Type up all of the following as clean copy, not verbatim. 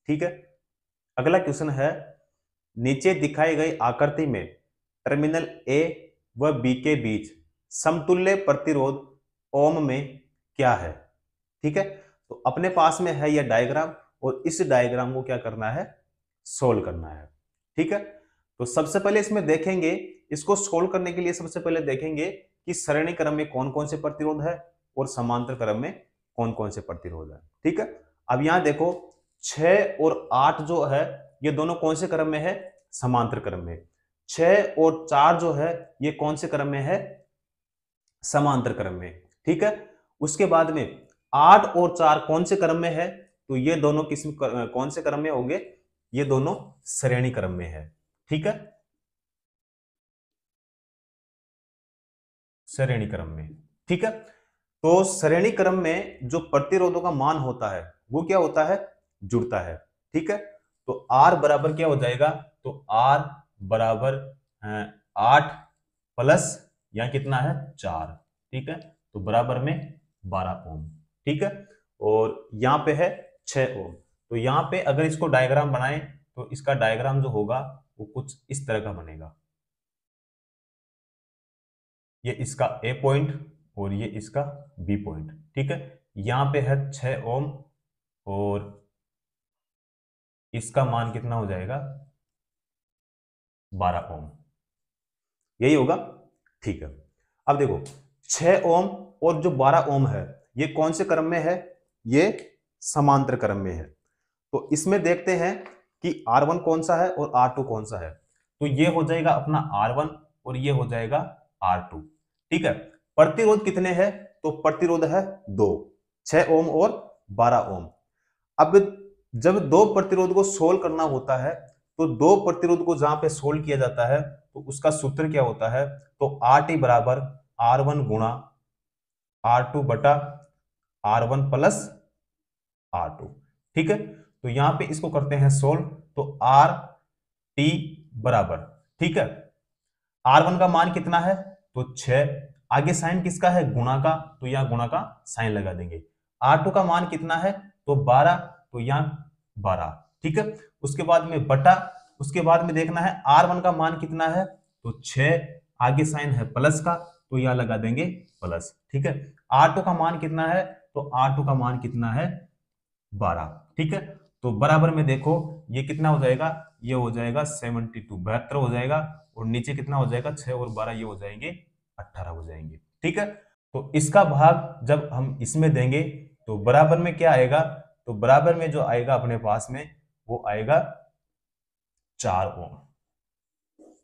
ठीक है। अगला क्वेश्चन है, नीचे दिखाई गई आकृति में टर्मिनल ए व बी के बीच समतुल्य प्रतिरोध ओम में क्या है? ठीक है, तो अपने पास में है यह डायग्राम और इस डायग्राम को क्या करना है, सोल्व करना है। ठीक है, तो सबसे पहले इसमें देखेंगे, इसको सोल्व करने के लिए सबसे पहले देखेंगे कि श्रेणी क्रम में कौन कौन से प्रतिरोध है और समांतर क्रम में कौन कौन से प्रतिरोध है। ठीक है, अब यहां देखो 6 और 8 जो है ये दोनों कौन से क्रम में है, समांतर क्रम में। 6 और 4 जो है ये कौन से क्रम में है, समांतर क्रम में। ठीक है, उसके बाद में 8 और 4 कौन से क्रम में है, तो ये दोनों कौन से क्रम में होंगे, ये दोनों श्रेणी क्रम में है। ठीक है, श्रेणी क्रम में। ठीक है, तो श्रेणी क्रम में जो प्रतिरोधों का मान होता है वो क्या होता है, जुड़ता है। ठीक है, तो R बराबर क्या हो जाएगा, तो R बराबर 8 प्लस यहां कितना है 4। ठीक है, तो बराबर में 12 ओम। ठीक है, और यहां पे है 6 ओम। तो यहां पे अगर इसको डायग्राम बनाएं तो इसका डायग्राम जो होगा वो कुछ इस तरह का बनेगा। ये इसका ए पॉइंट और ये इसका बी पॉइंट। ठीक है, यहां पे है 6 ओम और इसका मान कितना हो जाएगा, 12 ओम। यही होगा। ठीक है, अब देखो 6 ओम और जो 12 ओम है ये कौन से क्रम में है, ये समांतर क्रम में है। तो इसमें देखते हैं कि R1 कौन सा है और R2 कौन सा है। तो ये हो जाएगा अपना R1 और ये हो जाएगा R2। ठीक है, प्रतिरोध कितने हैं, तो प्रतिरोध है 2, 6 ओम और 12 ओम। अब जब दो प्रतिरोध को सोल्व करना होता है तो दो प्रतिरोध को जहां पे सोल्व किया जाता है तो उसका सूत्र क्या होता है, तो RT बराबर R1 गुणा R2 बटा R1 प्लस R2। ठीक है, तो यहां पे इसको करते हैं सोल्व, तो RT बराबर, ठीक है, R1 का मान कितना है, तो 6, आगे साइन किसका है, गुणा का, तो यहां गुणा का साइन लगा देंगे। R2 का मान कितना है, तो 12, तो यहां 12। ठीक है, उसके बाद में बटा, उसके बाद में देखना है R1 का मान कितना है, तो 6, आगे साइन है प्लस का, तो यहां लगा देंगे प्लस। ठीक है, R2 का मान कितना है, तो R2 का मान कितना है, 12। ठीक है, तो बराबर में देखो ये कितना हो जाएगा, ये हो जाएगा 72, 72 हो जाएगा, और नीचे कितना हो जाएगा, 6 और 12 ये हो जाएंगे 18 हो जाएंगे। ठीक है, तो इसका भाग जब हम इसमें देंगे तो बराबर में क्या आएगा, तो बराबर में जो आएगा अपने पास में वो आएगा 4 ओम।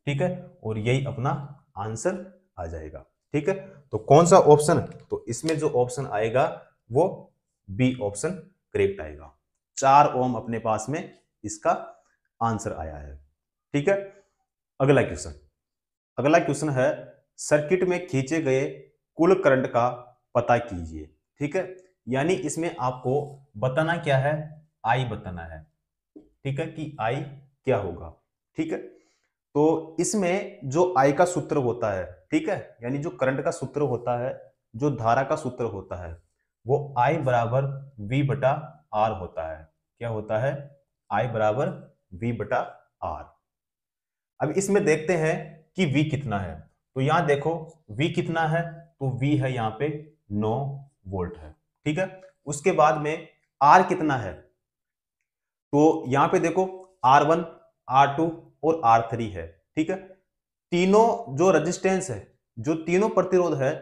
ठीक है, और यही अपना आंसर आ जाएगा। ठीक है, तो कौन सा ऑप्शन, तो इसमें जो ऑप्शन आएगा वो बी ऑप्शन करेक्ट आएगा। 4 ओम अपने पास में इसका आंसर आया है। ठीक है, अगला क्वेश्चन, अगला क्वेश्चन है, सर्किट में खींचे गए कुल करंट का पता कीजिए। ठीक है, यानी इसमें आपको बताना क्या है, आई बताना है। ठीक है, कि आई क्या होगा। ठीक है, तो इसमें जो आई का सूत्र होता है, ठीक है, यानी जो करंट का सूत्र होता है, जो धारा का सूत्र होता है, वो आई बराबर वी बटा आर होता है। क्या होता है, आई बराबर वी बटा आर। अब इसमें देखते हैं कि V कितना है, तो यहां देखो V कितना है, तो V है यहां पे 9 वोल्ट है। ठीक है, उसके बाद में R कितना है, तो यहां पे देखो R1, R2 और R3 है। ठीक है, तीनों जो रेजिस्टेंस है, जो तीनों प्रतिरोध है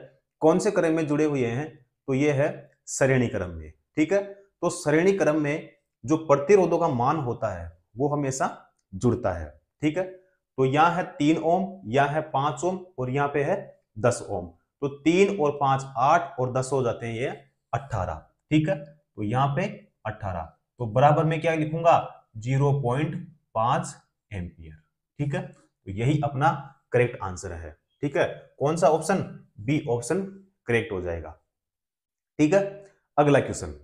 कौन से क्रम में जुड़े हुए हैं, तो ये है श्रेणी क्रम में। ठीक है, तो श्रेणी क्रम में जो प्रतिरोधों का मान होता है वो हमेशा जुड़ता है। ठीक है, तो यहां है 3 ओम, यहां है 5 ओम और यहां पे है 10 ओम। तो 3 और 5 8 और 10 हो जाते हैं ये 18। ठीक है, तो यहां पे 18, तो बराबर में क्या लिखूंगा, 0.5 एम्पियर। ठीक है, तो यही अपना करेक्ट आंसर है। ठीक है, कौन सा ऑप्शन, बी ऑप्शन करेक्ट हो जाएगा। ठीक है, अगला क्वेश्चन,